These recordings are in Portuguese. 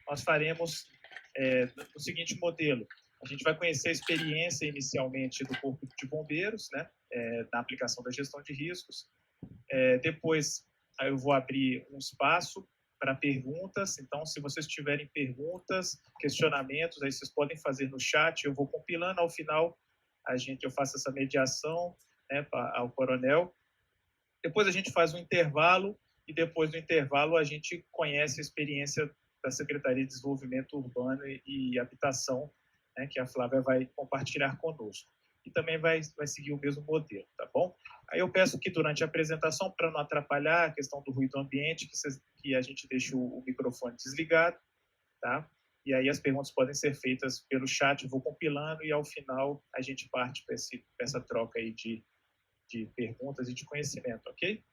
nós faremos o seguinte modelo. A gente vai conhecer a experiência inicialmente do Corpo de Bombeiros, né, na aplicação da gestão de riscos. Depois, aí eu vou abrir um espaço para perguntas. Então, se vocês tiverem perguntas, questionamentos, aí vocês podem fazer no chat. Eu vou compilando. Ao final, eu faço essa mediação, né, ao coronel. Depois a gente faz um intervalo e depois do intervalo a gente conhece a experiência da Secretaria de Desenvolvimento Urbano e Habitação, né, que a Flávia vai compartilhar conosco. E também vai seguir o mesmo modelo, tá bom? Aí eu peço que durante a apresentação, para não atrapalhar a questão do ruído ambiente, que a gente deixe o microfone desligado, tá? E aí as perguntas podem ser feitas pelo chat, eu vou compilando e ao final a gente parte para essa troca aí de perguntas e de conhecimento, ok?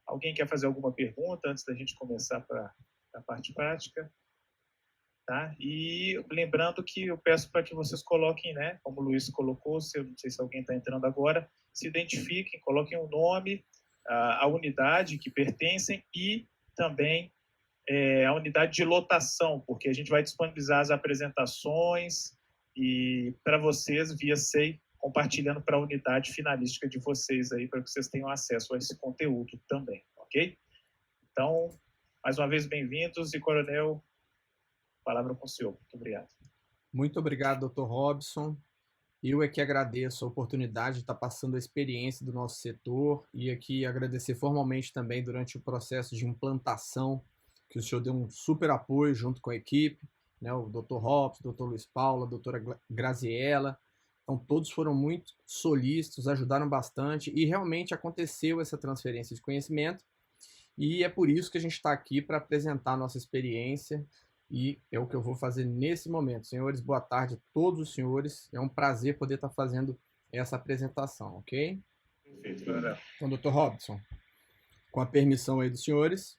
Alguém quer fazer alguma pergunta antes da gente começar para a parte prática? Tá? E lembrando que eu peço para que vocês coloquem, né, como o Luiz colocou, não sei se alguém está entrando agora, se identifiquem, coloquem o nome, a unidade que pertencem e também a unidade de lotação, porque a gente vai disponibilizar as apresentações e para vocês via SEI, compartilhando para a unidade finalística de vocês aí, para que vocês tenham acesso a esse conteúdo também, ok? Então, mais uma vez, bem-vindos e, coronel, palavra com o senhor. Muito obrigado. Muito obrigado, Dr. Robson. Eu é que agradeço a oportunidade de estar passando a experiência do nosso setor e aqui agradecer formalmente também durante o processo de implantação, que o senhor deu um super apoio junto com a equipe, né, o Dr. Robson, o Dr. Luiz Paulo, a doutora Graziella. Então, todos foram muito solícitos, ajudaram bastante e realmente aconteceu essa transferência de conhecimento. E é por isso que a gente está aqui para apresentar a nossa experiência e é o que eu vou fazer nesse momento. Senhores, boa tarde a todos os senhores. É um prazer poder estar fazendo essa apresentação, ok? Perfeito, coronel. Então, Dr. Robson, com a permissão aí dos senhores,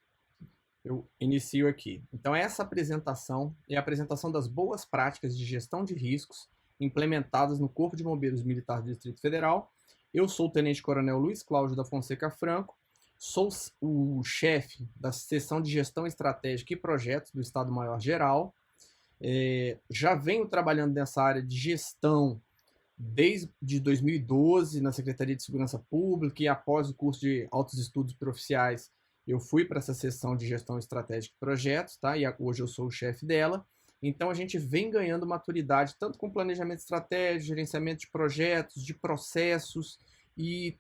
eu inicio aqui. Então, essa apresentação é a apresentação das boas práticas de gestão de riscos implementadas no Corpo de Bombeiros Militar do Distrito Federal. Eu sou o Tenente Coronel Luiz Cláudio da Fonseca Franco, sou o chefe da Seção de Gestão Estratégica e Projetos do Estado-Maior-Geral. Já venho trabalhando nessa área de gestão desde 2012 na Secretaria de Segurança Pública e após o curso de Altos Estudos Proficiais eu fui para essa seção de gestão estratégica e projetos, tá? E hoje eu sou o chefe dela. Então a gente vem ganhando maturidade tanto com planejamento estratégico, gerenciamento de projetos, de processos e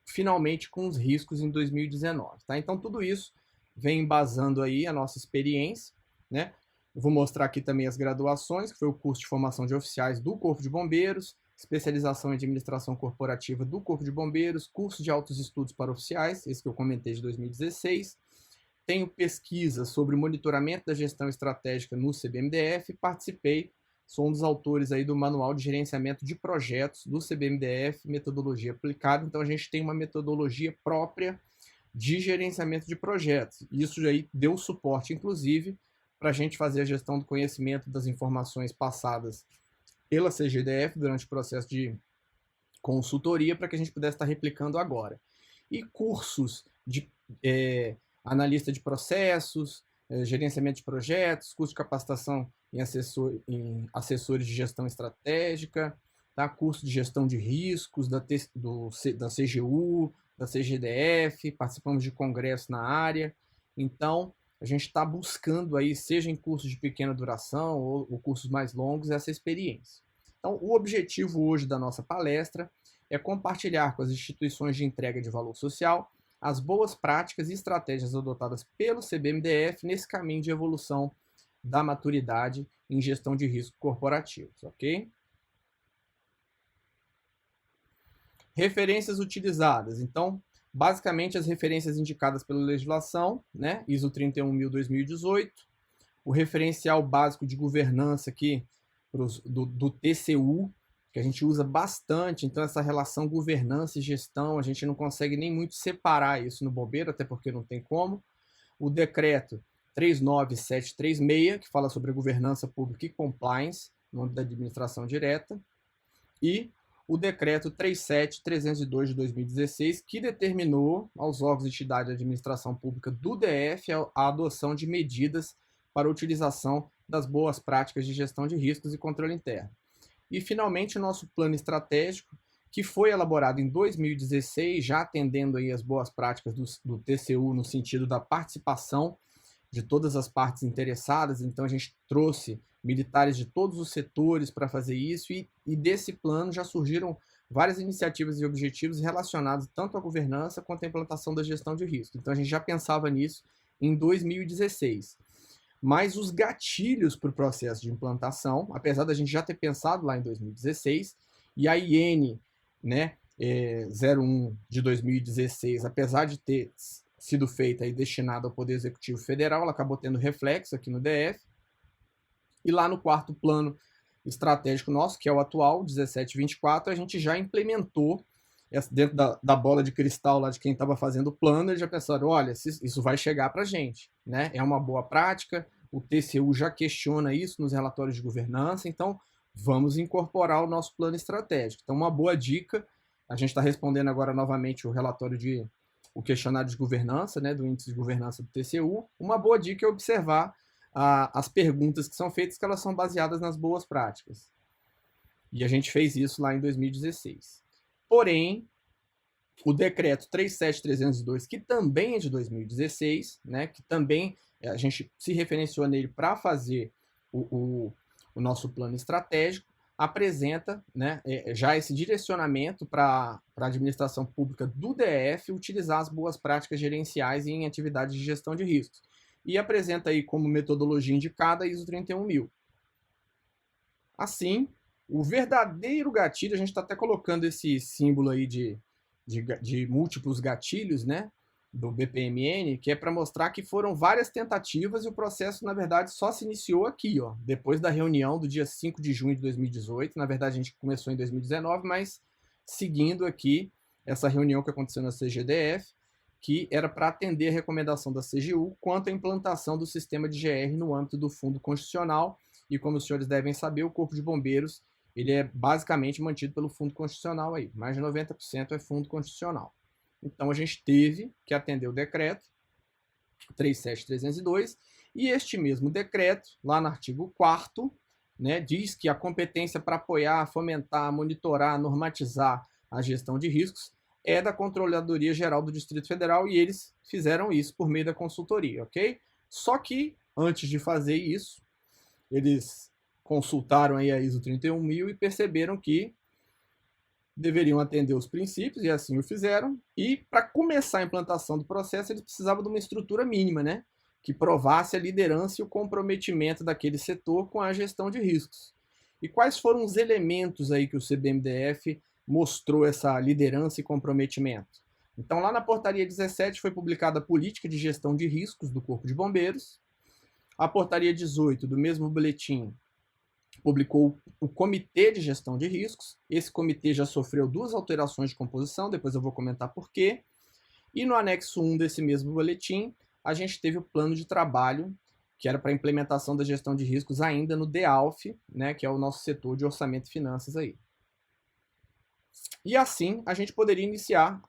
finalmente com os riscos em 2019, tá? Então tudo isso vem embasando aí a nossa experiência, né? Eu vou mostrar aqui também as graduações, que foi o curso de formação de oficiais do Corpo de Bombeiros, especialização em administração corporativa do Corpo de Bombeiros, curso de altos estudos para oficiais, esse que eu comentei de 2016. Tenho pesquisa sobre monitoramento da gestão estratégica no CBMDF, participei, sou um dos autores aí do Manual de Gerenciamento de Projetos do CBMDF, metodologia aplicada, então a gente tem uma metodologia própria de gerenciamento de projetos. Isso aí deu suporte, inclusive, para a gente fazer a gestão do conhecimento das informações passadas pela CGDF durante o processo de consultoria para que a gente pudesse estar replicando agora. E cursos de analista de processos, gerenciamento de projetos, curso de capacitação em assessores de gestão estratégica, tá? Curso de gestão de riscos da CGU, da CGDF, participamos de congresso na área. Então, a gente está buscando aí, seja em cursos de pequena duração ou cursos mais longos, essa experiência. Então, o objetivo hoje da nossa palestra é compartilhar com as instituições de entrega de valor social as boas práticas e estratégias adotadas pelo CBMDF nesse caminho de evolução da maturidade em gestão de riscos corporativos, ok? Referências utilizadas. Então, basicamente as referências indicadas pela legislação, né? ISO 31000-2018, o referencial básico de governança aqui do TCU, que a gente usa bastante, então essa relação governança e gestão, a gente não consegue nem muito separar isso no bombeiro, até porque não tem como. O decreto 39736, que fala sobre a governança pública e compliance, no âmbito da administração direta, e o decreto 37302 de 2016, que determinou aos órgãos e entidades de administração pública do DF a adoção de medidas para a utilização das boas práticas de gestão de riscos e controle interno. E, finalmente, o nosso plano estratégico, que foi elaborado em 2016, já atendendo aí as boas práticas do TCU no sentido da participação de todas as partes interessadas. Então, a gente trouxe militares de todos os setores para fazer isso, e desse plano já surgiram várias iniciativas e objetivos relacionados tanto à governança quanto à implantação da gestão de risco. Então, a gente já pensava nisso em 2016. Mas os gatilhos para o processo de implantação, apesar da gente já ter pensado lá em 2016, e a IN, né, 01 de 2016, apesar de ter sido feita e destinada ao Poder Executivo Federal, ela acabou tendo reflexo aqui no DF. E lá no quarto plano estratégico nosso, que é o atual, 1724, a gente já implementou, dentro da bola de cristal lá de quem estava fazendo o plano, eles já pensaram, olha, isso vai chegar para a gente, né? É uma boa prática, o TCU já questiona isso nos relatórios de governança, então vamos incorporar o nosso plano estratégico. Então, uma boa dica, a gente está respondendo agora novamente o questionário de governança, né, do índice de governança do TCU. Uma boa dica é observar as perguntas que são feitas, que elas são baseadas nas boas práticas. E a gente fez isso lá em 2016. Porém, o decreto 37302, que também é de 2016, né, que também a gente se referenciou nele para fazer o nosso plano estratégico, apresenta, né, já esse direcionamento para a administração pública do DF utilizar as boas práticas gerenciais em atividades de gestão de riscos. E apresenta aí como metodologia indicada a ISO 31000. Assim, o verdadeiro gatilho, a gente está até colocando esse símbolo aí de múltiplos gatilhos, né, do BPMN, que é para mostrar que foram várias tentativas e o processo, na verdade, só se iniciou aqui, ó, depois da reunião do dia 5 de junho de 2018. Na verdade, a gente começou em 2019, mas seguindo aqui essa reunião que aconteceu na CGDF, que era para atender a recomendação da CGU quanto à implantação do sistema de GR no âmbito do Fundo Constitucional. E como os senhores devem saber, o Corpo de Bombeiros ele é basicamente mantido pelo Fundo Constitucional aí. Mais de 90% é Fundo Constitucional. Então, a gente teve que atender o decreto 37302, e este mesmo decreto, lá no artigo 4º, né, diz que a competência para apoiar, fomentar, monitorar, normatizar a gestão de riscos é da Controladoria Geral do Distrito Federal, e eles fizeram isso por meio da consultoria, ok? Só que, antes de fazer isso, eles consultaram aí a ISO 31000 e perceberam que deveriam atender os princípios, e assim o fizeram, e para começar a implantação do processo, eles precisavam de uma estrutura mínima, né, que provasse a liderança e o comprometimento daquele setor com a gestão de riscos. E quais foram os elementos aí que o CBMDF mostrou essa liderança e comprometimento? Então, lá na portaria 17 foi publicada a política de gestão de riscos do Corpo de Bombeiros. A portaria 18 do mesmo boletim publicou o Comitê de Gestão de Riscos. Esse comitê já sofreu 2 alterações de composição, depois eu vou comentar por quê. E no anexo 1 desse mesmo boletim, a gente teve o plano de trabalho, que era para a implementação da gestão de riscos ainda no DEALF, né, que é o nosso setor de orçamento e finanças aí. E assim, a gente poderia iniciar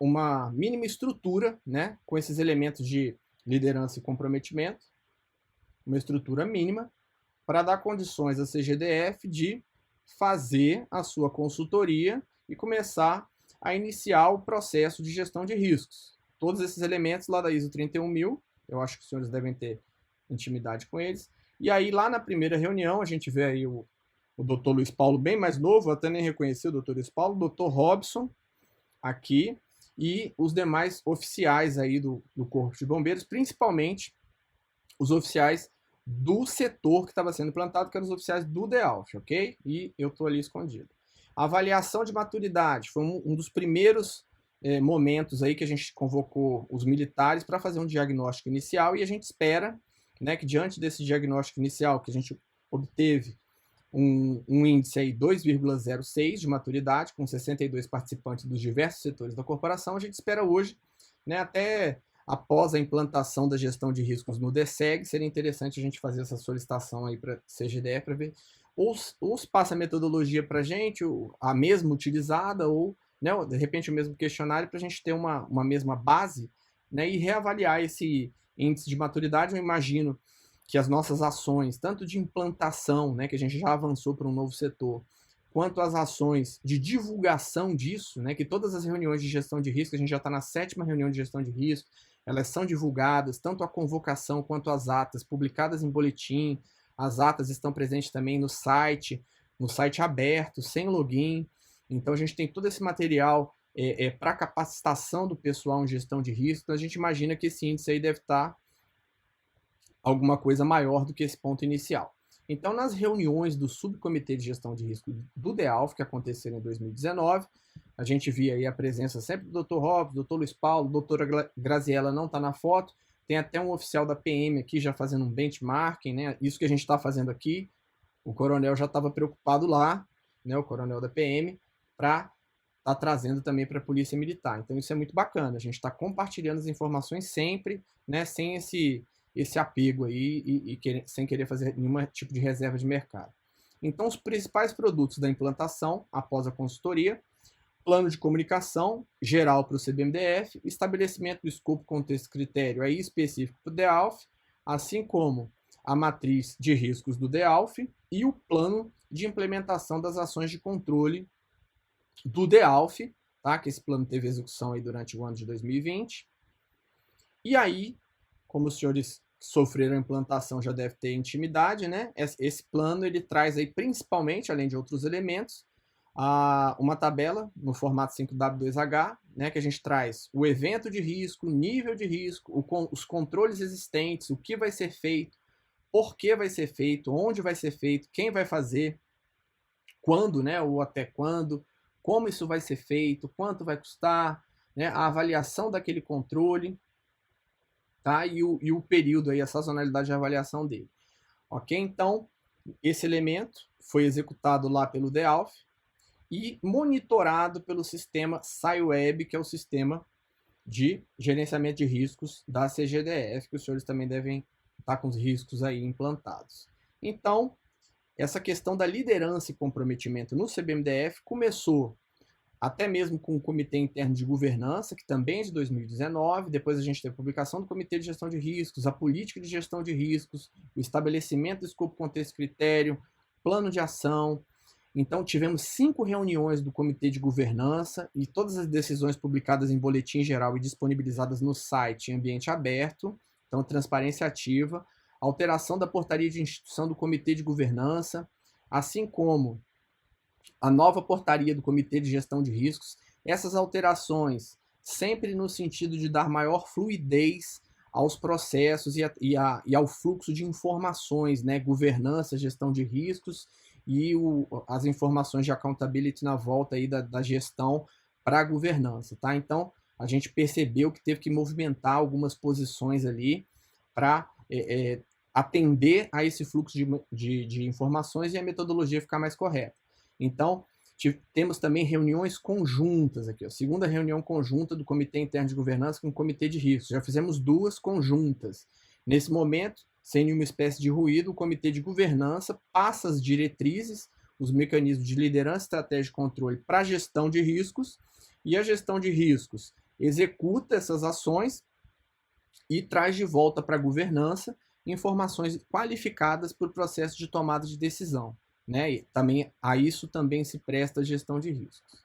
uma mínima estrutura, né, com esses elementos de liderança e comprometimento, uma estrutura mínima, para dar condições à CGDF de fazer a sua consultoria e começar a iniciar o processo de gestão de riscos. Todos esses elementos lá da ISO 31000, eu acho que os senhores devem ter intimidade com eles. E aí, lá na primeira reunião, a gente vê aí o doutor Luiz Paulo, bem mais novo, eu até nem reconheci o doutor Luiz Paulo, o doutor Robson, aqui, e os demais oficiais aí do Corpo de Bombeiros, principalmente os oficiais do setor que estava sendo implantado, que eram os oficiais do DEALF, ok? E eu estou ali escondido. A avaliação de maturidade foi um dos primeiros momentos aí que a gente convocou os militares para fazer um diagnóstico inicial, e a gente espera, né, que diante desse diagnóstico inicial que a gente obteve um índice aí 2,06 de maturidade, com 62 participantes dos diversos setores da corporação, a gente espera hoje, né, até após a implantação da gestão de riscos no DSEG, seria interessante a gente fazer essa solicitação aí para a CGDF para ver ou passa a metodologia para a gente, a mesma utilizada, ou, né, de repente o mesmo questionário, para a gente ter uma mesma base, né, e reavaliar esse índice de maturidade. Eu imagino que as nossas ações, tanto de implantação, né, que a gente já avançou para um novo setor, quanto as ações de divulgação disso, né, que todas as reuniões de gestão de risco, a gente já está na 7ª reunião de gestão de risco, elas são divulgadas, tanto a convocação quanto as atas, publicadas em boletim, as atas estão presentes também no site aberto, sem login, então a gente tem todo esse material para capacitação do pessoal em gestão de risco, então a gente imagina que esse índice aí deve estar alguma coisa maior do que esse ponto inicial. Então, nas reuniões do Subcomitê de Gestão de Risco do DEALF, que aconteceram em 2019, a gente via aí a presença sempre do Dr. Robson, do Dr. Luiz Paulo, doutora Graziella não está na foto, tem até um oficial da PM aqui já fazendo um benchmarking, né? Isso que a gente está fazendo aqui, o coronel já estava preocupado lá, né? O coronel da PM, para estar trazendo também para a Polícia Militar. Então, isso é muito bacana, a gente está compartilhando as informações sempre, né? Sem esse apego aí sem querer fazer nenhum tipo de reserva de mercado. Então, os principais produtos da implantação, após a consultoria, plano de comunicação geral para o CBMDF, estabelecimento do escopo, contexto e critério aí específico para o DEALF, assim como a matriz de riscos do DEALF e o plano de implementação das ações de controle do DEALF, tá? Que esse plano teve execução aí durante o ano de 2020. E aí, como os senhores sofreram a implantação já deve ter intimidade, né? Esse plano ele traz aí principalmente, além de outros elementos, uma tabela no formato 5W2H, né? Que a gente traz o evento de risco, o nível de risco, os controles existentes, o que vai ser feito, por que vai ser feito, onde vai ser feito, quem vai fazer, quando, né? Ou até quando, como isso vai ser feito, quanto vai custar, né? A avaliação daquele controle, tá? E o período aí, a sazonalidade de avaliação dele. Ok? Então, esse elemento foi executado lá pelo DEALF e monitorado pelo sistema SciWeb, que é o sistema de gerenciamento de riscos da CGDF, que os senhores também devem estar com os riscos aí implantados. Então, essa questão da liderança e comprometimento no CBMDF começou até mesmo com o Comitê Interno de Governança, que também é de 2019, depois a gente teve a publicação do Comitê de Gestão de Riscos, a Política de Gestão de Riscos, o estabelecimento do escopo, contexto e critério, plano de ação. Então, tivemos 5 reuniões do Comitê de Governança e todas as decisões publicadas em boletim geral e disponibilizadas no site em ambiente aberto, então transparência ativa, alteração da portaria de instituição do Comitê de Governança, assim como a nova portaria do Comitê de Gestão de Riscos, essas alterações sempre no sentido de dar maior fluidez aos processos e ao fluxo de informações, né? Governança, gestão de riscos e as informações de accountability na volta aí da gestão para a governança, tá? Então, a gente percebeu que teve que movimentar algumas posições ali para atender a esse fluxo de informações e a metodologia ficar mais correta. Então, temos também reuniões conjuntas aqui, a segunda reunião conjunta do Comitê Interno de Governança com o Comitê de Riscos. Já fizemos 2 conjuntas. Nesse momento, sem nenhuma espécie de ruído, o Comitê de Governança passa as diretrizes, os mecanismos de liderança, estratégia e controle para a gestão de riscos, e a gestão de riscos executa essas ações e traz de volta para a governança informações qualificadas para o processo de tomada de decisão. Né? E também, a isso também se presta a gestão de riscos.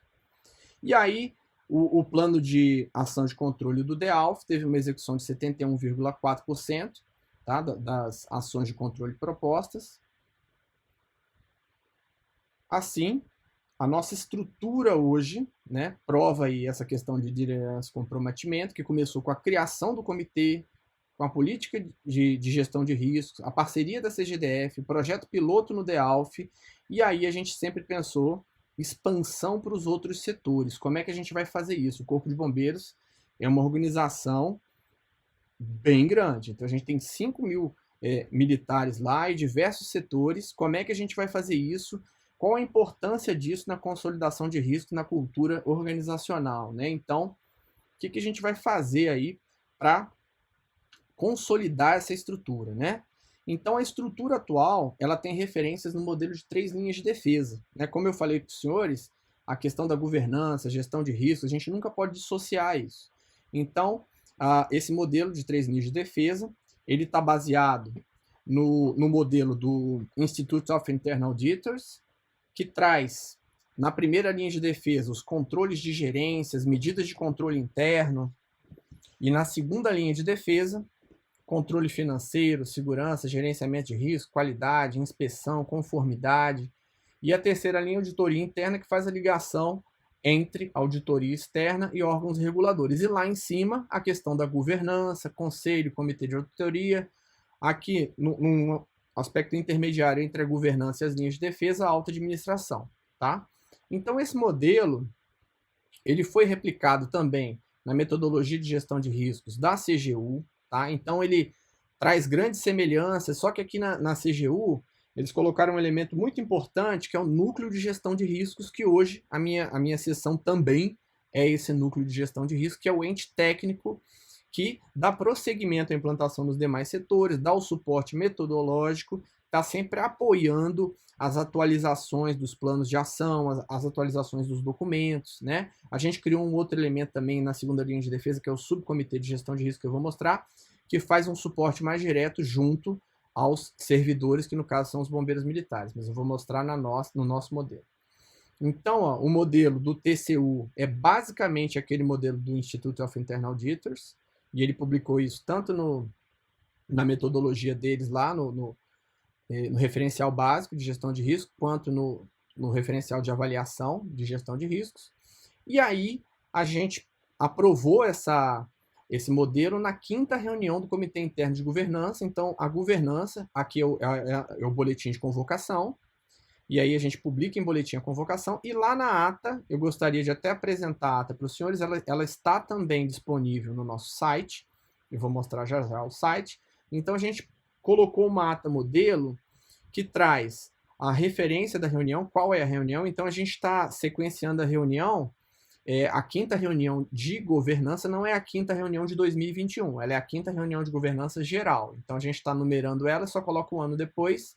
E aí, o plano de ação de controle do DEALF teve uma execução de 71,4%, tá? Das ações de controle propostas. Assim, a nossa estrutura hoje, né, prova aí essa questão de liderança e comprometimento, que começou com a criação do comitê, com a política de gestão de riscos, a parceria da CGDF, o projeto piloto no DEALF, e aí a gente sempre pensou expansão para os outros setores. Como é que a gente vai fazer isso? O Corpo de Bombeiros é uma organização bem grande, então a gente tem 5.000 militares lá e diversos setores. Como é que a gente vai fazer isso? Qual a importância disso na consolidação de risco, na cultura organizacional, né? Então, o que a gente vai fazer aí para consolidar essa estrutura, né? Então, a estrutura atual, ela tem referências no modelo de 3 linhas de defesa, né? Como eu falei para os senhores, a questão da governança, gestão de risco, a gente nunca pode dissociar isso. Então, esse modelo de 3 linhas de defesa, ele está baseado no modelo do Institute of Internal Auditors, que traz, na primeira linha de defesa, os controles de gerência, as medidas de controle interno, e na segunda linha de defesa, controle financeiro, segurança, gerenciamento de risco, qualidade, inspeção, conformidade, e a terceira linha, auditoria interna, que faz a ligação entre auditoria externa e órgãos reguladores. E lá em cima, a questão da governança, conselho, comitê de auditoria. Aqui, num aspecto intermediário entre a governança e as linhas de defesa, a alta administração. Tá? Então, esse modelo ele foi replicado também na metodologia de gestão de riscos da CGU. Tá? Então, ele traz grandes semelhanças, só que aqui na CGU, eles colocaram um elemento muito importante, que é o núcleo de gestão de riscos, que hoje a minha seção também é esse núcleo de gestão de risco, que é o ente técnico que dá prosseguimento à implantação nos demais setores, dá o suporte metodológico, está sempre apoiando as atualizações dos planos de ação, as atualizações dos documentos, né? A gente criou um outro elemento também na segunda linha de defesa, que é o subcomitê de gestão de risco, que eu vou mostrar, que faz um suporte mais direto junto aos servidores, que no caso são os bombeiros militares, mas eu vou mostrar no nosso modelo. Então, ó, o modelo do TCU é basicamente aquele modelo do Institute of Internal Auditors, e ele publicou isso tanto na metodologia deles lá no referencial básico de gestão de risco, quanto no referencial de avaliação de gestão de riscos. E aí a gente aprovou esse modelo na 5ª reunião do Comitê Interno de Governança. Então, a governança, aqui é o boletim de convocação, e aí a gente publica em boletim a convocação, e lá na ata, eu gostaria de até apresentar a ata para os senhores, ela está também disponível no nosso site, eu vou mostrar já já o site. Então, a gente colocou uma ata modelo que traz a referência da reunião, qual é a reunião. Então, a gente está sequenciando a reunião. A 5ª reunião de governança não é a 5ª reunião de 2021, ela é a 5ª reunião de governança geral. Então, a gente está numerando ela, só coloca um ano depois.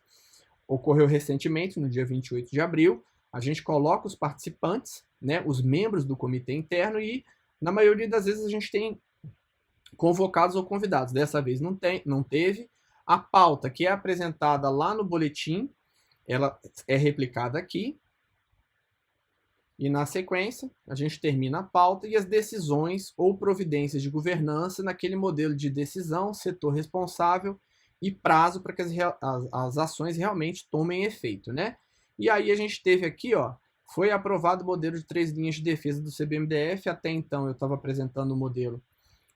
Ocorreu recentemente, no dia 28 de abril. A gente coloca os participantes, né, os membros do comitê interno, e na maioria das vezes a gente tem convocados ou convidados. Dessa vez não teve. A pauta que é apresentada lá no boletim, ela é replicada aqui. E na sequência, a gente termina a pauta e as decisões ou providências de governança naquele modelo de decisão, setor responsável e prazo para que as ações realmente tomem efeito, né? E aí a gente teve aqui, ó, foi aprovado o modelo de 3 linhas de defesa do CBMDF. Até então eu estava apresentando o modelo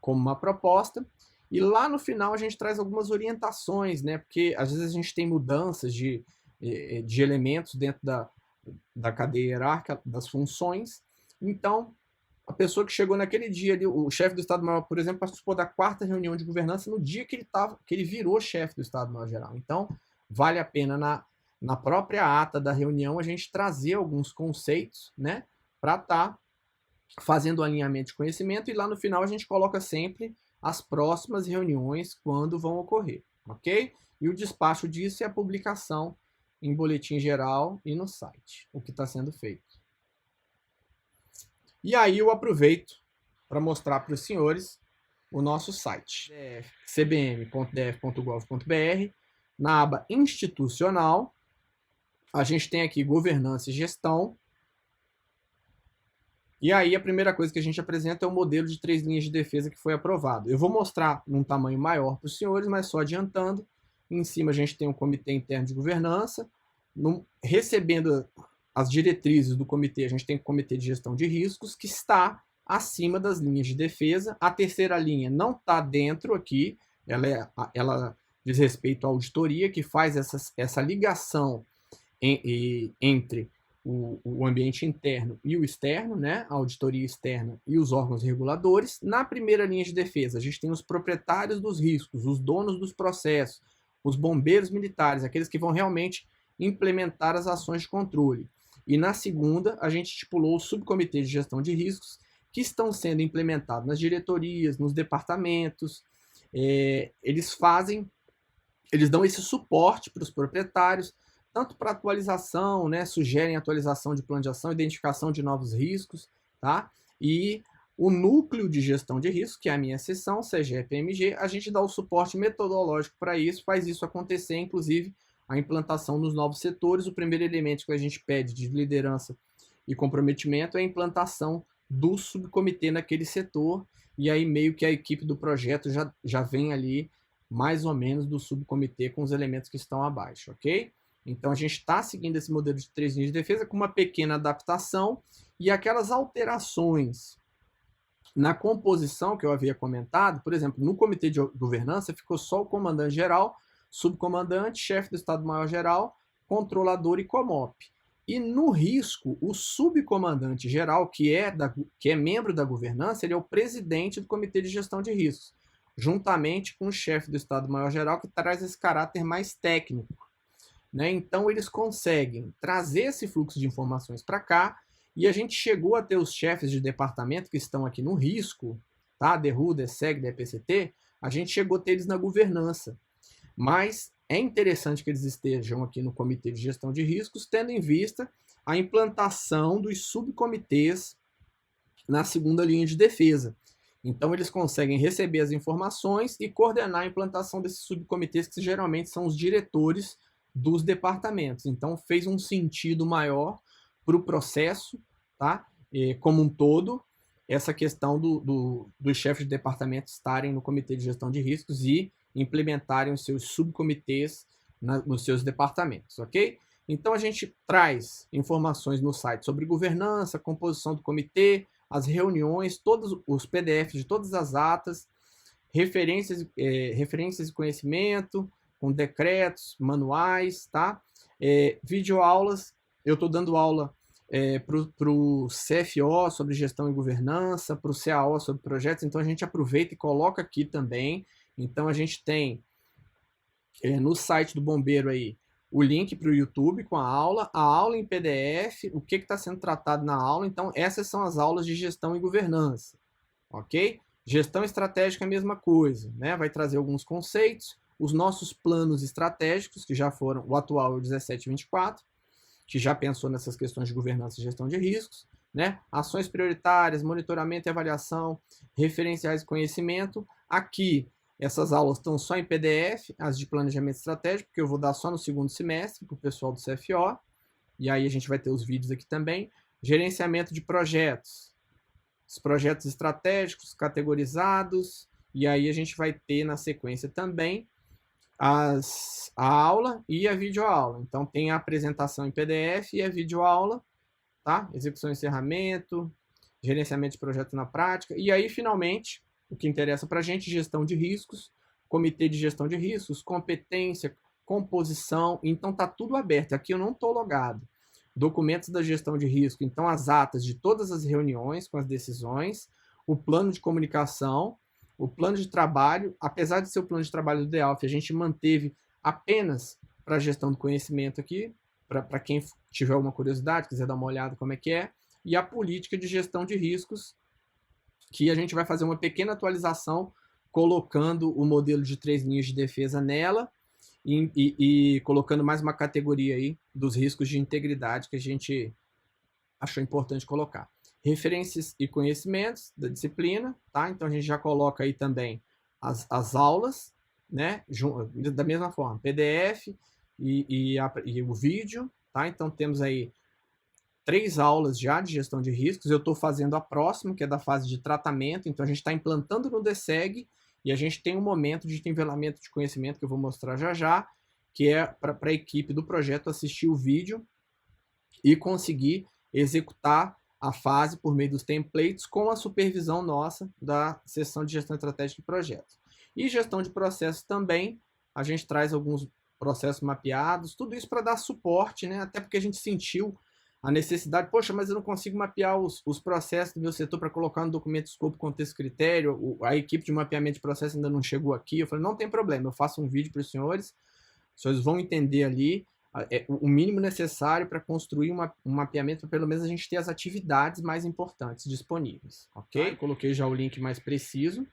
como uma proposta. E lá no final a gente traz algumas orientações, né? Porque às vezes a gente tem mudanças de elementos dentro da cadeia hierárquica, das funções. Então, a pessoa que chegou naquele dia ali, o chefe do Estado-Maior, por exemplo, participou da 4ª reunião de governança no dia que ele virou chefe do Estado-Maior-Geral. Então, vale a pena na própria ata da reunião a gente trazer alguns conceitos, né, para estar fazendo o alinhamento de conhecimento, e lá no final a gente coloca sempre as próximas reuniões quando vão ocorrer, ok? E o despacho disso é a publicação em boletim geral e no site, o que está sendo feito. E aí eu aproveito para mostrar para os senhores o nosso site, cbm.df.gov.br. Na aba institucional, a gente tem aqui governança e gestão. E aí a primeira coisa que a gente apresenta é o modelo de 3 linhas de defesa que foi aprovado. Eu vou mostrar num tamanho maior para os senhores, mas só adiantando. Em cima a gente tem um comitê interno de governança. Recebendo as diretrizes do comitê, a gente tem o comitê de gestão de riscos, que está acima das linhas de defesa. A terceira linha não está dentro aqui, ela diz respeito à auditoria, que faz essa ligação entre o ambiente interno e o externo, né? A auditoria externa e os órgãos reguladores. Na primeira linha de defesa, a gente tem os proprietários dos riscos, os donos dos processos, os bombeiros militares, aqueles que vão realmente implementar as ações de controle. E na segunda, a gente estipulou o subcomitê de gestão de riscos, que estão sendo implementados nas diretorias, nos departamentos. Eles dão esse suporte para os proprietários, tanto para atualização, né, sugerem atualização de plano de ação, identificação de novos riscos, tá? E O núcleo de gestão de risco, que é a minha seção, CGE-PMG, a gente dá o suporte metodológico para isso, faz isso acontecer, inclusive a implantação nos novos setores. O primeiro elemento que a gente pede de liderança e comprometimento é a implantação do subcomitê naquele setor, e aí meio que a equipe do projeto já vem ali mais ou menos do subcomitê com os elementos que estão abaixo, ok? Então a gente está seguindo esse modelo de 3 linhas de defesa com uma pequena adaptação, e aquelas alterações na composição que eu havia comentado, por exemplo, no comitê de governança ficou só o comandante-geral, subcomandante, chefe do Estado-Maior-Geral, controlador e COMOP. E no risco, o subcomandante-geral, que é membro da governança, ele é o presidente do comitê de gestão de riscos, juntamente com o chefe do Estado-Maior-Geral, que traz esse caráter mais técnico, né? Então, eles conseguem trazer esse fluxo de informações para cá, e a gente chegou a ter os chefes de departamento que estão aqui no risco, tá? DERU, DESEG, DEPCT, a gente chegou a ter eles na governança. Mas é interessante que eles estejam aqui no Comitê de Gestão de Riscos, tendo em vista a implantação dos subcomitês na segunda linha de defesa. Então, eles conseguem receber as informações e coordenar a implantação desses subcomitês, que geralmente são os diretores dos departamentos. Então, fez um sentido maior para o processo, tá? Como um todo, essa questão dos chefes de departamento estarem no Comitê de Gestão de Riscos e implementarem os seus subcomitês nos seus departamentos, ok? Então, a gente traz informações no site sobre governança, composição do comitê, as reuniões, todos os PDFs de todas as atas, referências de conhecimento, com decretos, manuais, tá? Videoaulas, eu estou dando aula para o CFO sobre gestão e governança, para o CAO sobre projetos, então a gente aproveita e coloca aqui também. Então a gente tem no site do Bombeiro aí o link para o YouTube com a aula em PDF, o que está sendo tratado na aula. Então essas são as aulas de gestão e governança, ok? Gestão estratégica é a mesma coisa, né? Vai trazer alguns conceitos, os nossos planos estratégicos, que já foram, o atual é o 1724, que já pensou nessas questões de governança e gestão de riscos, né? Ações prioritárias, monitoramento e avaliação, referenciais de conhecimento. Aqui, essas aulas estão só em PDF, as de planejamento estratégico, que eu vou dar só no segundo semestre para o pessoal do CFO, e aí a gente vai ter os vídeos aqui também. Gerenciamento de projetos, os projetos estratégicos categorizados, e aí a gente vai ter na sequência também a aula e a videoaula. Então tem a apresentação em PDF e a videoaula, tá? Execução e encerramento, gerenciamento de projeto na prática, e aí finalmente, o que interessa para a gente, gestão de riscos, comitê de gestão de riscos, competência, composição, então tá tudo aberto. Aqui eu não estou logado. Documentos da gestão de risco, então as atas de todas as reuniões com as decisões, o plano de comunicação, o plano de trabalho, apesar de ser o plano de trabalho do DEALF, a gente manteve apenas para a gestão do conhecimento aqui, para quem tiver alguma curiosidade, quiser dar uma olhada como é que é, e a política de gestão de riscos, que a gente vai fazer uma pequena atualização, colocando o modelo de 3 linhas de defesa nela, e colocando mais uma categoria aí dos riscos de integridade que a gente achou importante colocar. Referências e conhecimentos da disciplina, tá? Então a gente já coloca aí também as aulas, né? Da mesma forma, PDF e o vídeo, tá? Então temos aí 3 aulas já de gestão de riscos. Eu estou fazendo a próxima, que é da fase de tratamento, então a gente está implantando no DSEG, e a gente tem um momento de nivelamento de conhecimento que eu vou mostrar já já, que é para a equipe do projeto assistir o vídeo e conseguir executar a fase por meio dos templates com a supervisão nossa da seção de gestão estratégica de projetos. E gestão de processos também, a gente traz alguns processos mapeados, tudo isso para dar suporte, né? Até porque a gente sentiu a necessidade, poxa, mas eu não consigo mapear os processos do meu setor para colocar no documento escopo, contexto, critério, a equipe de mapeamento de processo ainda não chegou aqui. Eu falei, não tem problema, eu faço um vídeo para os senhores vão entender ali o mínimo necessário para construir um mapeamento, para pelo menos a gente ter as atividades mais importantes disponíveis, ok? Coloquei já o link mais preciso.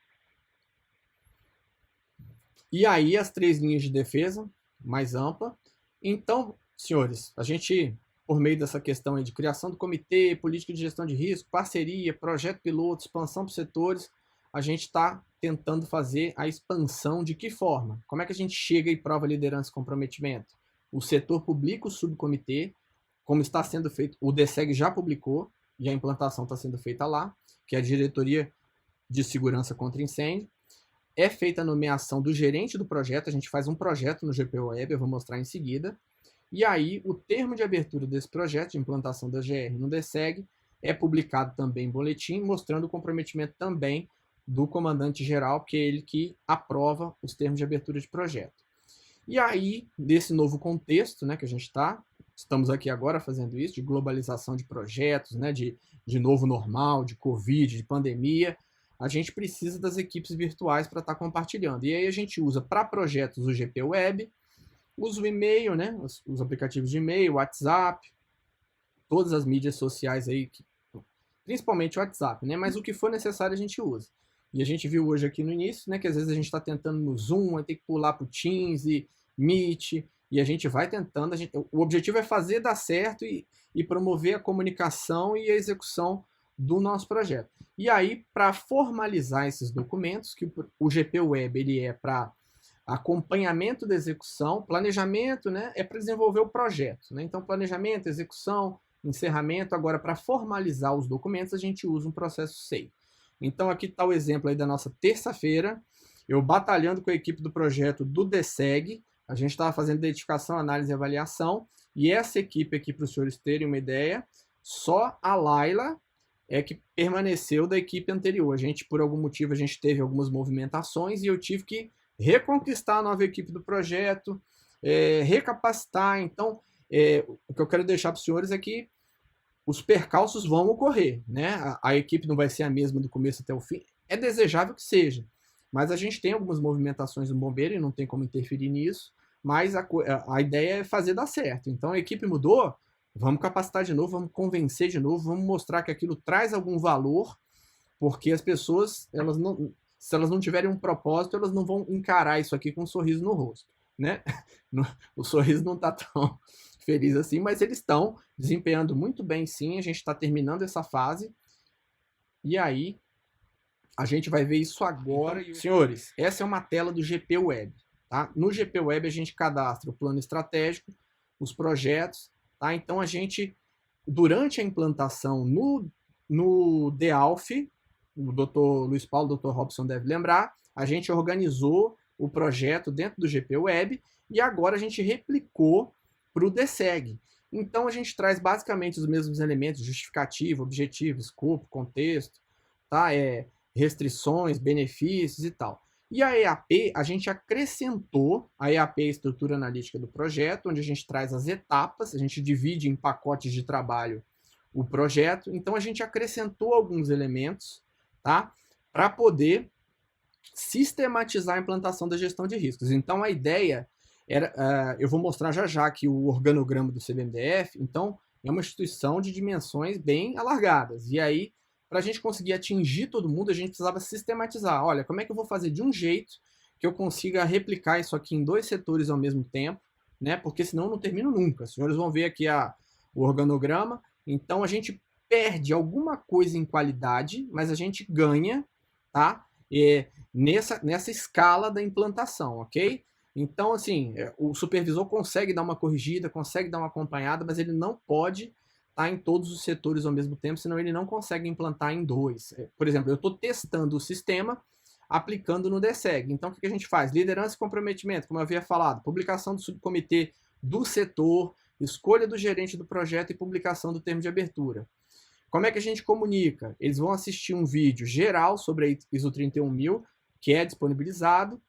E aí as 3 linhas de defesa mais ampla. Então, senhores, a gente por meio dessa questão aí de criação do comitê, política de gestão de risco, parceria, projeto piloto, expansão para setores, a gente está tentando fazer a expansão de que forma? Como é que a gente chega e prova liderança e comprometimento? O setor publica o subcomitê, como está sendo feito, o DSEG já publicou, e a implantação está sendo feita lá, que é a Diretoria de Segurança contra Incêndio. É feita a nomeação do gerente do projeto, a gente faz um projeto no GPU Web, eu vou mostrar em seguida. E aí, o termo de abertura desse projeto de implantação da GR no DSEG é publicado também em boletim, mostrando o comprometimento também do comandante-geral, que é ele que aprova os termos de abertura de projeto. E aí, desse novo contexto, né, que a gente estamos aqui agora fazendo isso, de globalização de projetos, né, de novo normal, de Covid, de pandemia, a gente precisa das equipes virtuais para estar compartilhando. E aí a gente usa para projetos o GPU Web, usa o e-mail, né, os aplicativos de e-mail, WhatsApp, todas as mídias sociais aí, principalmente o WhatsApp, né, mas o que for necessário a gente usa. E a gente viu hoje aqui no início, né, que às vezes a gente está tentando no Zoom, aí tem que pular para o Teams e Meet, e a gente vai tentando. O objetivo é fazer dar certo e promover a comunicação e a execução do nosso projeto. E aí, para formalizar esses documentos, que o GPU Web ele é para acompanhamento da execução, planejamento, né, é para desenvolver o projeto. Né? Então, planejamento, execução, encerramento. Agora, para formalizar os documentos, a gente usa um processo SEI. Então, aqui está o exemplo aí da nossa terça-feira, eu batalhando com a equipe do projeto do DSEG, a gente estava fazendo identificação, análise e avaliação, e essa equipe aqui, para os senhores terem uma ideia, só a Laila é que permaneceu da equipe anterior. A gente, por algum motivo, a gente teve algumas movimentações e eu tive que reconquistar a nova equipe do projeto, recapacitar. Então, o que eu quero deixar para os senhores é que os percalços vão ocorrer, né? A equipe não vai ser a mesma do começo até o fim. É desejável que seja, mas a gente tem algumas movimentações no bombeiro e não tem como interferir nisso, mas a ideia é fazer dar certo. Então a equipe mudou, vamos capacitar de novo, vamos convencer de novo, vamos mostrar que aquilo traz algum valor, porque as pessoas, se elas não tiverem um propósito, elas não vão encarar isso aqui com um sorriso no rosto, né? O sorriso não está tão feliz assim, mas eles estão desempenhando muito bem sim, a gente está terminando essa fase, e aí a gente vai ver isso agora. Então, senhores, essa é uma tela do GPU Web. Tá? No GPU Web a gente cadastra o plano estratégico, os projetos, tá? Então a gente, durante a implantação no DEALF, o Dr. Luiz Paulo, o Dr. Robson deve lembrar, a gente organizou o projeto dentro do GPU Web e agora a gente replicou para o DSEG. Então a gente traz basicamente os mesmos elementos, justificativo, objetivo, escopo, contexto, tá? Restrições, benefícios e tal. E a EAP, a gente acrescentou, a EAP é a estrutura analítica do projeto, onde a gente traz as etapas, a gente divide em pacotes de trabalho o projeto, então a gente acrescentou alguns elementos, tá? Para poder sistematizar a implantação da gestão de riscos. Então a ideia era, eu vou mostrar já já aqui o organograma do CBMDF, então é uma instituição de dimensões bem alargadas, e aí para a gente conseguir atingir todo mundo, a gente precisava sistematizar. Olha, como é que eu vou fazer de um jeito que eu consiga replicar isso aqui em 2 setores ao mesmo tempo, né? Porque senão eu não termino nunca. Os senhores vão ver aqui o organograma. Então a gente perde alguma coisa em qualidade, mas a gente ganha, tá? Nessa escala da implantação, ok? Então, assim, o supervisor consegue dar uma corrigida, consegue dar uma acompanhada, mas ele não pode em todos os setores ao mesmo tempo, senão ele não consegue implantar em 2. Por exemplo, eu estou testando o sistema, aplicando no DSEG. Então, o que a gente faz? Liderança e comprometimento, como eu havia falado, publicação do subcomitê do setor, escolha do gerente do projeto e publicação do termo de abertura. Como é que a gente comunica? Eles vão assistir um vídeo geral sobre a ISO 31000, que é disponibilizado.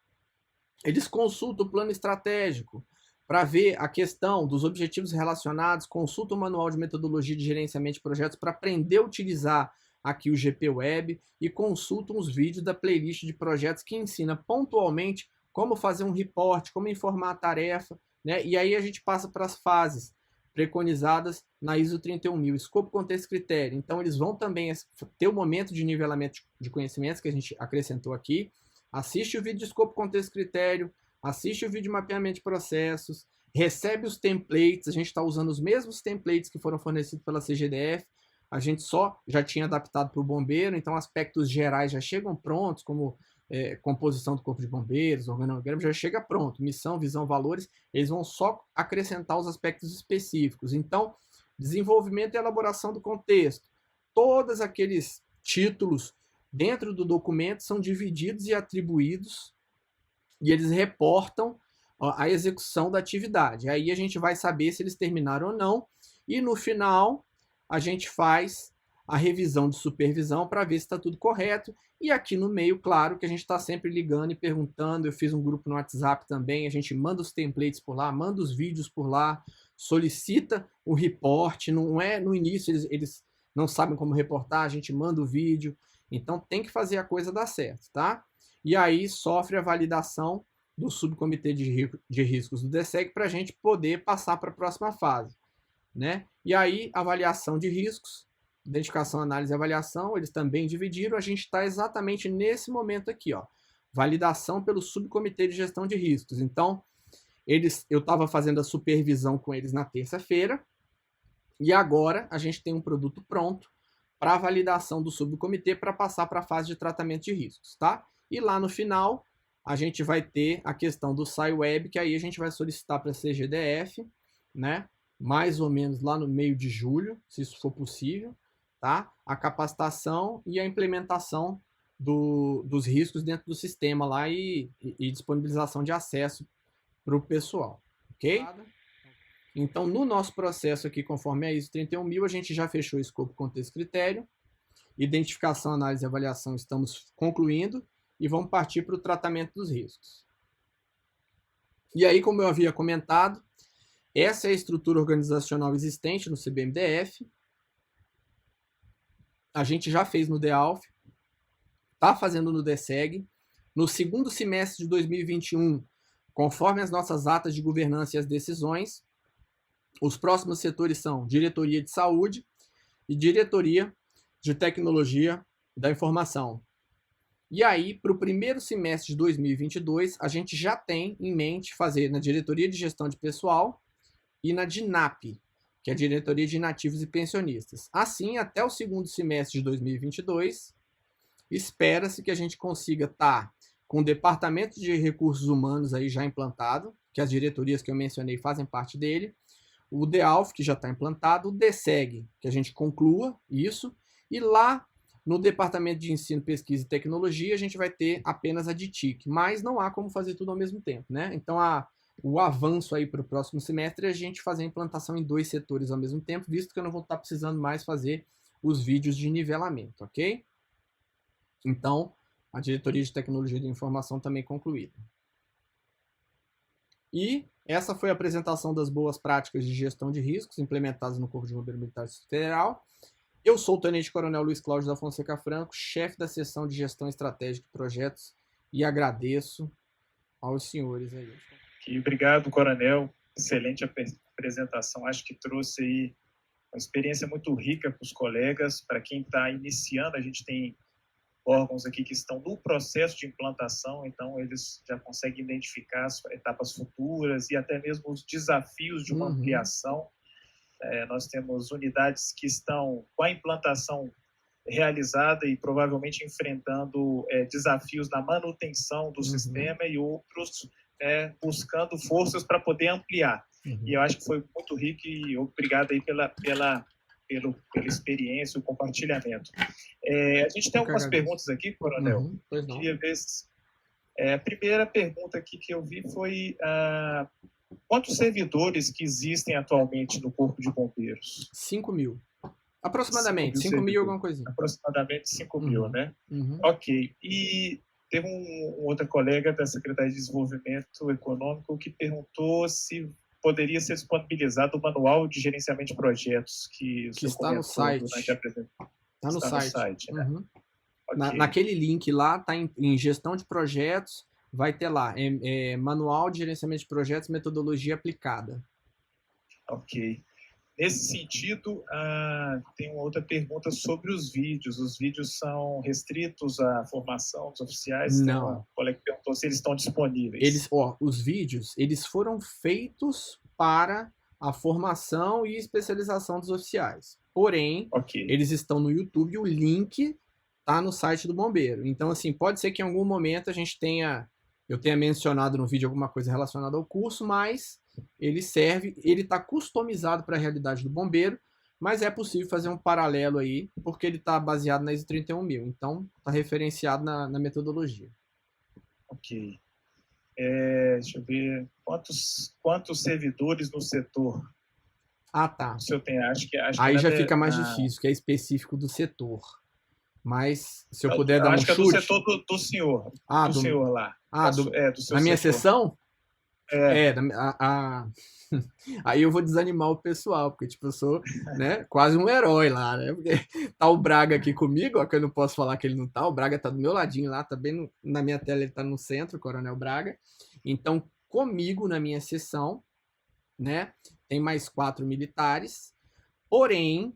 Eles consultam o plano estratégico, para ver a questão dos objetivos relacionados, consulta o manual de metodologia de gerenciamento de projetos para aprender a utilizar aqui o GPU Web e consultam os vídeos da playlist de projetos que ensina pontualmente como fazer um report, como informar a tarefa, né? E aí a gente passa para as fases preconizadas na ISO 31000, escopo, contexto e critério. Então eles vão também ter o momento de nivelamento de conhecimentos que a gente acrescentou aqui, assiste o vídeo de escopo, contexto e critério, assiste o vídeo de mapeamento de processos, recebe os templates, a gente está usando os mesmos templates que foram fornecidos pela CGDF, a gente só já tinha adaptado para o bombeiro, então aspectos gerais já chegam prontos, como composição do corpo de bombeiros, organograma, já chega pronto, missão, visão, valores, eles vão só acrescentar os aspectos específicos. Então, desenvolvimento e elaboração do contexto, todos aqueles títulos dentro do documento são divididos e atribuídos, e eles reportam a execução da atividade. Aí a gente vai saber se eles terminaram ou não, e no final a gente faz a revisão de supervisão para ver se está tudo correto. E aqui no meio, claro, que a gente está sempre ligando e perguntando. Eu fiz um grupo no WhatsApp também, a gente manda os templates por lá, manda os vídeos por lá, solicita o report. Não é no início, eles não sabem como reportar, a gente manda o vídeo. Então tem que fazer a coisa dar certo, tá? E aí sofre a validação do subcomitê de riscos do DSEG para a gente poder passar para a próxima fase, né? E aí, avaliação de riscos, identificação, análise e avaliação, eles também dividiram, a gente está exatamente nesse momento aqui, ó, validação pelo subcomitê de gestão de riscos. Então, eu estava fazendo a supervisão com eles na terça-feira, e agora a gente tem um produto pronto para a validação do subcomitê para passar para a fase de tratamento de riscos, tá? E lá no final, a gente vai ter a questão do SciWeb, que aí a gente vai solicitar para a CGDF, né? Mais ou menos lá no meio de julho, se isso for possível, tá? A capacitação e a implementação dos riscos dentro do sistema lá e disponibilização de acesso para o pessoal, ok? Então, no nosso processo aqui, conforme a ISO 31000, a gente já fechou o escopo, contexto, critério, identificação, análise e avaliação estamos concluindo e vamos partir para o tratamento dos riscos. E aí, como eu havia comentado, essa é a estrutura organizacional existente no CBMDF. A gente já fez no DEALF, está fazendo no DSEG. No segundo semestre de 2021, conforme as nossas atas de governança e as decisões, os próximos setores são Diretoria de Saúde e Diretoria de Tecnologia da Informação. E aí, para o primeiro semestre de 2022, a gente já tem em mente fazer na Diretoria de Gestão de Pessoal e na DINAP, que é a Diretoria de Inativos e Pensionistas. Assim, até o segundo semestre de 2022, espera-se que a gente consiga estar com o Departamento de Recursos Humanos aí já implantado, que as diretorias que eu mencionei fazem parte dele, o DEALF, que já está implantado, o DSEG, que a gente conclua isso, e lá no Departamento de Ensino, Pesquisa e Tecnologia, a gente vai ter apenas a DITIC, mas não há como fazer tudo ao mesmo tempo, né? Então, o avanço aí para o próximo semestre é a gente fazer a implantação em 2 setores ao mesmo tempo, visto que eu não vou estar precisando mais fazer os vídeos de nivelamento, ok? Então, a Diretoria de Tecnologia de Informação também concluída. E essa foi a apresentação das boas práticas de gestão de riscos implementadas no Corpo de Bombeiro Militar Federal. Eu sou o Tenente Coronel Luiz Cláudio da Fonseca Franco, chefe da seção de Gestão Estratégica de Projetos, e agradeço aos senhores aí. E obrigado, Coronel. Excelente apresentação. Acho que trouxe aí uma experiência muito rica para os colegas. Para quem está iniciando, a gente tem órgãos aqui que estão no processo de implantação, então eles já conseguem identificar as etapas futuras e até mesmo os desafios de uma ampliação. Nós temos unidades que estão com a implantação realizada e provavelmente enfrentando desafios na manutenção do sistema e outros buscando forças para poder ampliar. E eu acho que foi muito rico e obrigado aí pela experiência, o compartilhamento. A gente tem algumas perguntas aqui, Coronel. Queria ver a primeira pergunta aqui que eu vi foi quantos servidores que existem atualmente no Corpo de Bombeiros? 5.000. Aproximadamente, 5.000 alguma coisinha. Aproximadamente 5.000, né? Ok. E teve um outro colega da Secretaria de Desenvolvimento Econômico que perguntou se poderia ser disponibilizado o manual de gerenciamento de projetos que está no site. Está no site. Né? Okay. Naquele link lá, está em gestão de projetos, vai ter lá, manual de gerenciamento de projetos, metodologia aplicada. Ok. Nesse sentido, tem uma outra pergunta sobre os vídeos. Os vídeos são restritos à formação dos oficiais? Não. O colega perguntou se eles estão disponíveis. Os vídeos, eles foram feitos para a formação e especialização dos oficiais. Porém, eles estão no YouTube e o link está no site do bombeiro. Então, assim, pode ser que em algum momento eu tenha mencionado no vídeo alguma coisa relacionada ao curso, mas ele está customizado para a realidade do bombeiro, mas é possível fazer um paralelo aí, porque ele está baseado na ISO 31000. Então, está referenciado na metodologia. Ok. Deixa eu ver. Quantos servidores no setor? Ah, tá. O senhor tem, acho que aí já fica mais difícil, que é específico do setor. Mas, se eu puder dar um chute... Acho que é do setor do senhor. Do senhor lá. Do seu na minha sessão? Aí eu vou desanimar o pessoal, porque, tipo, eu sou, né, quase um herói lá, né? Porque tá o Braga aqui comigo, ó, que eu não posso falar que ele não tá. O Braga tá do meu ladinho lá, tá bem na minha tela, ele tá no centro, o Coronel Braga. Então, comigo na minha sessão, né, tem mais 4 militares, porém,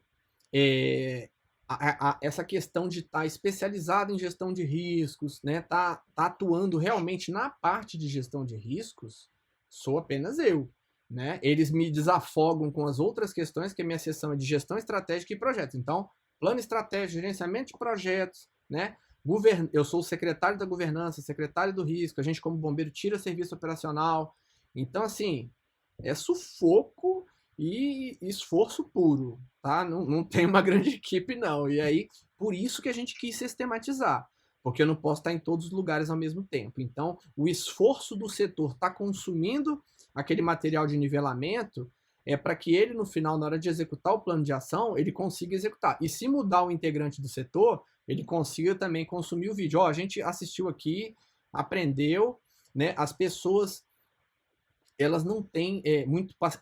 essa questão de estar especializado em gestão de riscos, né, tá atuando realmente na parte de gestão de riscos, sou apenas eu. Né? Eles me desafogam com as outras questões, que a minha seção é de gestão estratégica e projetos. Então, plano estratégico, gerenciamento de projetos, né? Eu sou o secretário da governança, secretário do risco, a gente como bombeiro tira serviço operacional. Então, assim, é sufoco e esforço puro, tá? Não tem uma grande equipe, não. E aí, por isso que a gente quis sistematizar, porque eu não posso estar em todos os lugares ao mesmo tempo. Então, o esforço do setor está consumindo aquele material de nivelamento para que ele, no final, na hora de executar o plano de ação, ele consiga executar. E se mudar o integrante do setor, ele consiga também consumir o vídeo. Ó, a gente assistiu aqui, aprendeu, né? As pessoas, elas não têm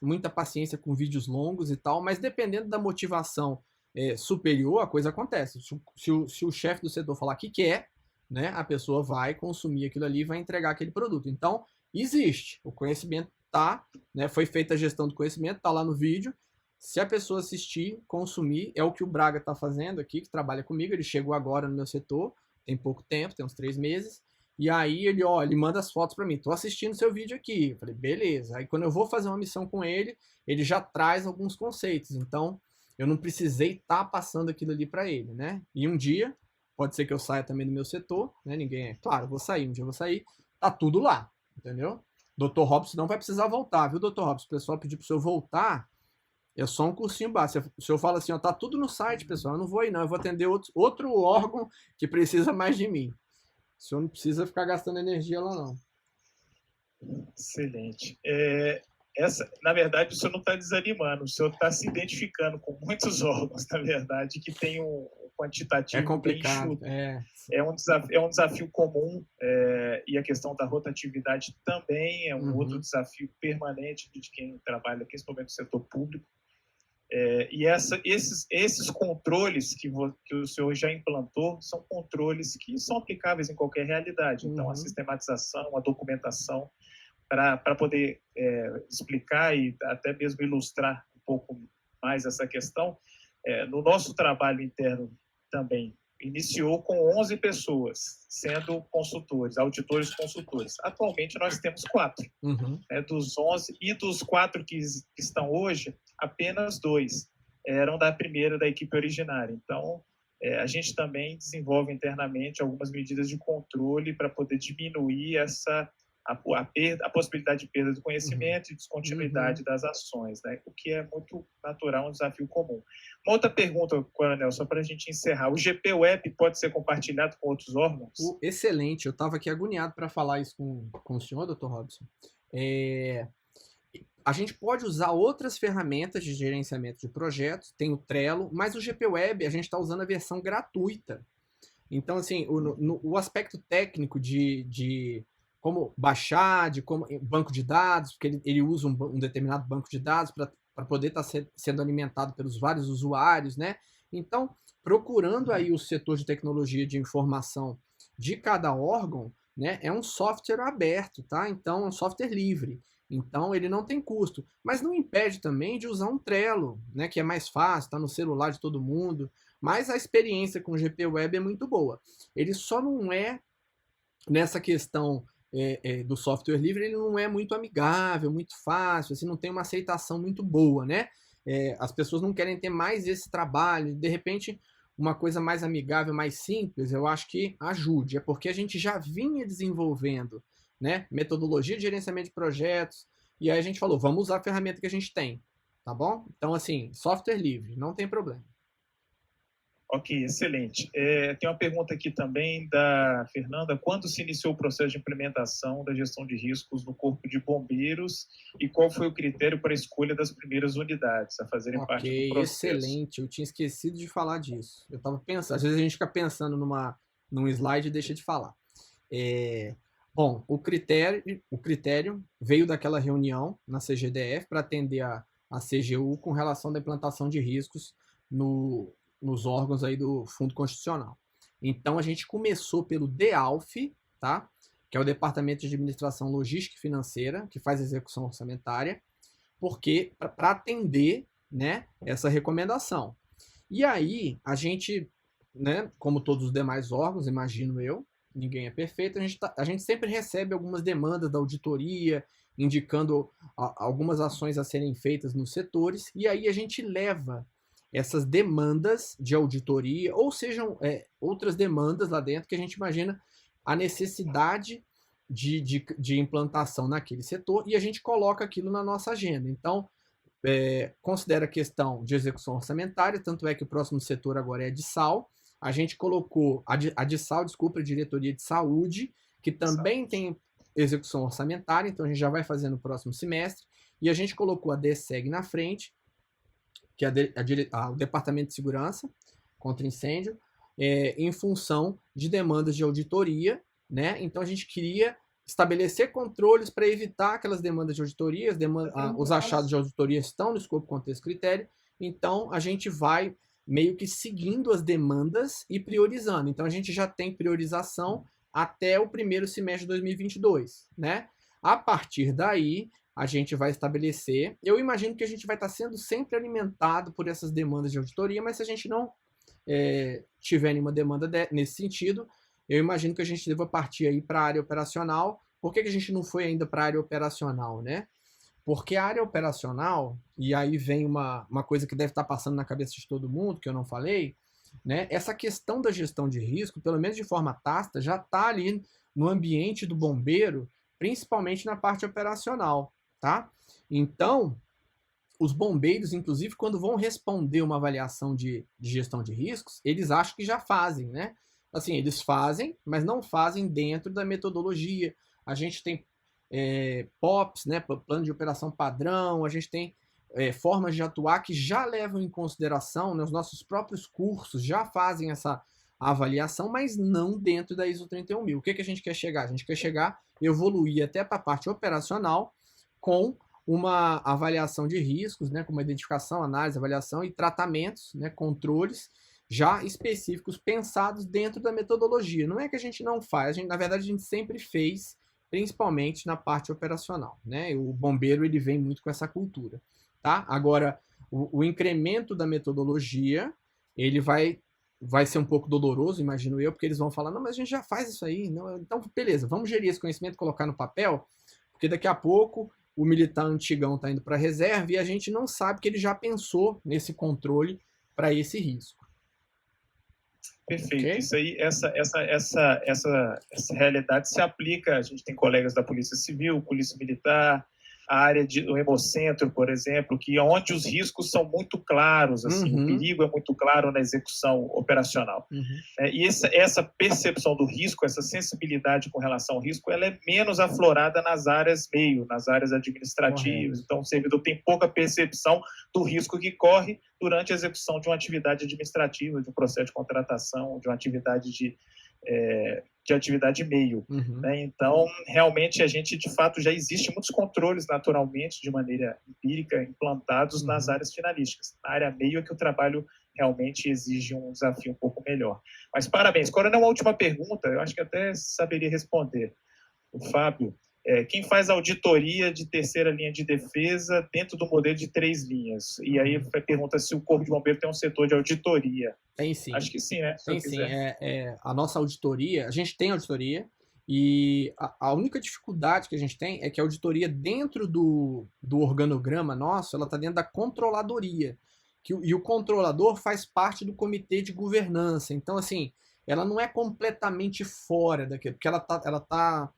muita paciência com vídeos longos e tal, mas dependendo da motivação superior, a coisa acontece. Se o chefe do setor falar que quer, né, a pessoa vai consumir aquilo ali e vai entregar aquele produto. Então, existe. O conhecimento tá, né, foi feita a gestão do conhecimento, tá lá no vídeo. Se a pessoa assistir, consumir, é o que o Braga está fazendo aqui, que trabalha comigo. Ele chegou agora no meu setor, tem pouco tempo, tem uns 3 meses. E aí ele manda as fotos para mim. Tô assistindo seu vídeo aqui. Eu falei, beleza. Aí quando eu vou fazer uma missão com ele, ele já traz alguns conceitos. Então, eu não precisei estar passando aquilo ali para ele, né? E um dia, pode ser que eu saia também do meu setor, né? Claro, eu vou sair, um dia eu vou sair. Tá tudo lá, entendeu? Dr. Robson não vai precisar voltar, viu, Dr. Robson? O pessoal pediu pro senhor voltar, é só um cursinho básico. O senhor fala assim, ó, tá tudo no site, pessoal, eu não vou ir não, eu vou atender outro órgão que precisa mais de mim. O senhor não precisa ficar gastando energia lá, não. Excelente. Na verdade, o senhor não está desanimando, o senhor está se identificando com muitos órgãos, na verdade, que tem um quantitativo complicado, bem enxuto. É um desafio comum, e a questão da rotatividade também é um outro desafio permanente de quem trabalha, principalmente no setor público. E esses controles que o senhor já implantou são controles que são aplicáveis em qualquer realidade. Então, a sistematização, a documentação, para poder explicar e até mesmo ilustrar um pouco mais essa questão, no nosso trabalho interno também iniciou com 11 pessoas, sendo consultores, auditores consultores. Atualmente nós temos 4. Dos 11 e dos 4 que estão hoje, apenas 2 eram da equipe originária. Então, a gente também desenvolve internamente algumas medidas de controle para poder diminuir a possibilidade de perda do conhecimento e descontinuidade das ações, né? O que é muito natural, um desafio comum. Uma outra pergunta, Coronel, só para a gente encerrar. O GP Web pode ser compartilhado com outros órgãos? Excelente, eu estava aqui agoniado para falar isso com o senhor, Dr. Robson. A gente pode usar outras ferramentas de gerenciamento de projetos, tem o Trello, mas o GP Web a gente está usando a versão gratuita. Então, assim, o aspecto técnico de como baixar, de como banco de dados, porque ele usa um determinado banco de dados para poder estar sendo alimentado pelos vários usuários, né? Então, procurando aí o setor de tecnologia de informação de cada órgão, né? É um software aberto, tá? Então, é um software livre. Então, ele não tem custo. Mas não impede também de usar um Trello, né? Que é mais fácil, está no celular de todo mundo. Mas a experiência com o GP Web é muito boa. Ele só não é nessa questão do software livre, ele não é muito amigável, muito fácil, assim, não tem uma aceitação muito boa, né? As pessoas não querem ter mais esse trabalho, de repente uma coisa mais amigável, mais simples, eu acho que ajude, é porque a gente já vinha desenvolvendo, né, metodologia de gerenciamento de projetos, e aí a gente falou, vamos usar a ferramenta que a gente tem, tá bom? Então, assim, software livre, não tem problema. Ok, excelente. Tem uma pergunta aqui também da Fernanda. Quando se iniciou o processo de implementação da gestão de riscos no Corpo de Bombeiros e qual foi o critério para a escolha das primeiras unidades a fazerem parte do processo? Excelente. Eu tinha esquecido de falar disso. Eu estava pensando, às vezes a gente fica pensando num slide e deixa de falar. Bom, o critério veio daquela reunião na CGDF para atender a CGU com relação à implantação de riscos nos órgãos aí do Fundo Constitucional. Então a gente começou pelo DEALF, tá? Que é o Departamento de Administração Logística e Financeira, que faz execução orçamentária, porque para atender, né, essa recomendação. E aí a gente, né, como todos os demais órgãos, imagino eu, ninguém é perfeito, a gente sempre recebe algumas demandas da auditoria, indicando algumas ações a serem feitas nos setores, e aí a gente leva essas demandas de auditoria, ou sejam outras demandas lá dentro que a gente imagina a necessidade de implantação naquele setor, e a gente coloca aquilo na nossa agenda. Então, considera a questão de execução orçamentária, tanto é que o próximo setor agora é a DISAL. A gente colocou a DISAL, desculpa, a Diretoria de Saúde, que também tem execução orçamentária, então a gente já vai fazer no próximo semestre, e a gente colocou a DSEG na frente, que é o Departamento de Segurança contra Incêndio, em função de demandas de auditoria, né? Então a gente queria estabelecer controles para evitar aquelas demandas de auditoria, os achados de auditoria estão no escopo, contexto, critério, então a gente vai meio que seguindo as demandas e priorizando. Então a gente já tem priorização até o primeiro semestre de 2022, né? A partir daí, a gente vai estabelecer. Eu imagino que a gente vai estar sendo sempre alimentado por essas demandas de auditoria, mas se a gente não tiver nenhuma demanda nesse sentido, eu imagino que a gente deva partir aí para a área operacional. Por que a gente não foi ainda para a área operacional, né? Porque a área operacional, e aí vem uma coisa que deve estar passando na cabeça de todo mundo, que eu não falei, né? Essa questão da gestão de risco, pelo menos de forma tácita, já está ali no ambiente do bombeiro, principalmente na parte operacional, tá? Então, os bombeiros, inclusive, quando vão responder uma avaliação de gestão de riscos, eles acham que já fazem, né? Assim, eles fazem, mas não fazem dentro da metodologia. A gente tem POPs, né, plano de operação padrão, a gente tem formas de atuar que já levam em consideração, né, os nossos próprios cursos já fazem essa avaliação, mas não dentro da ISO 31000. O que a gente quer chegar? A gente quer chegar, evoluir até para a parte operacional com uma avaliação de riscos, né, com uma identificação, análise, avaliação e tratamentos, né, controles já específicos, pensados dentro da metodologia. Não é que a gente não faz, na verdade a gente sempre fez, principalmente na parte operacional, né? O bombeiro ele vem muito com essa cultura, tá? Agora, o incremento da metodologia, ele vai ser um pouco doloroso, imagino eu, porque eles vão falar, não, mas a gente já faz isso aí, não, então beleza, vamos gerir esse conhecimento, colocar no papel, porque daqui a pouco o militar antigão está indo para a reserva e a gente não sabe que ele já pensou nesse controle para esse risco. Perfeito. Okay? Isso aí, essa realidade se aplica. A gente tem colegas da Polícia Civil, Polícia Militar, a área do Hemocentro, por exemplo, que onde os riscos são muito claros, assim, o perigo é muito claro na execução operacional. E essa percepção do risco, essa sensibilidade com relação ao risco, ela é menos aflorada nas áreas meio, nas áreas administrativas. Então, o servidor tem pouca percepção do risco que corre durante a execução de uma atividade administrativa, de um processo de contratação, de uma atividade de atividade meio. Né? Então, realmente, a gente, de fato, já existe muitos controles, naturalmente, de maneira empírica, implantados nas áreas finalísticas. Na área meio é que o trabalho realmente exige um desafio um pouco melhor. Mas, parabéns. Coronel, uma última pergunta, eu acho que até saberia responder. O Fábio, quem faz auditoria de terceira linha de defesa dentro do modelo de 3 linhas? E aí pergunta se o Corpo de Bombeiro tem um setor de auditoria. Tem sim. Acho que sim, né? Tem sim. A nossa auditoria, a gente tem auditoria E a única dificuldade que a gente tem é que a auditoria dentro do organograma nosso, ela está dentro da controladoria. E o controlador faz parte do comitê de governança. Então, assim, ela não é completamente fora daquilo, porque ela tá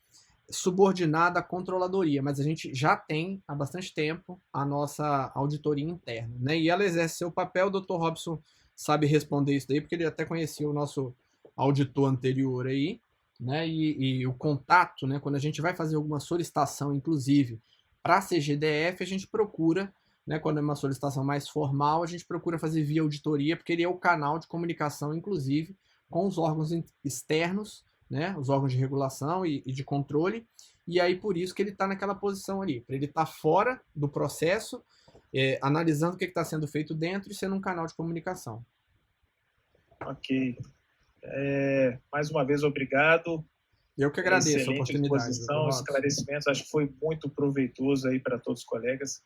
subordinada à controladoria, mas a gente já tem há bastante tempo a nossa auditoria interna, né? E ela exerce seu papel, o Dr. Robson sabe responder isso daí, porque ele até conhecia o nosso auditor anterior aí, né? E o contato, né? Quando a gente vai fazer alguma solicitação, inclusive, para a CGDF, a gente procura, né? Quando é uma solicitação mais formal, a gente procura fazer via auditoria, porque ele é o canal de comunicação, inclusive, com os órgãos externos, né, os órgãos de regulação e de controle, e aí por isso que ele está naquela posição ali, para ele estar fora do processo, analisando o que está sendo feito dentro e sendo um canal de comunicação. Ok. Mais uma vez, obrigado. Eu que agradeço a Excelente oportunidade. exposição, esclarecimentos, acho que foi muito proveitoso aí para todos os colegas.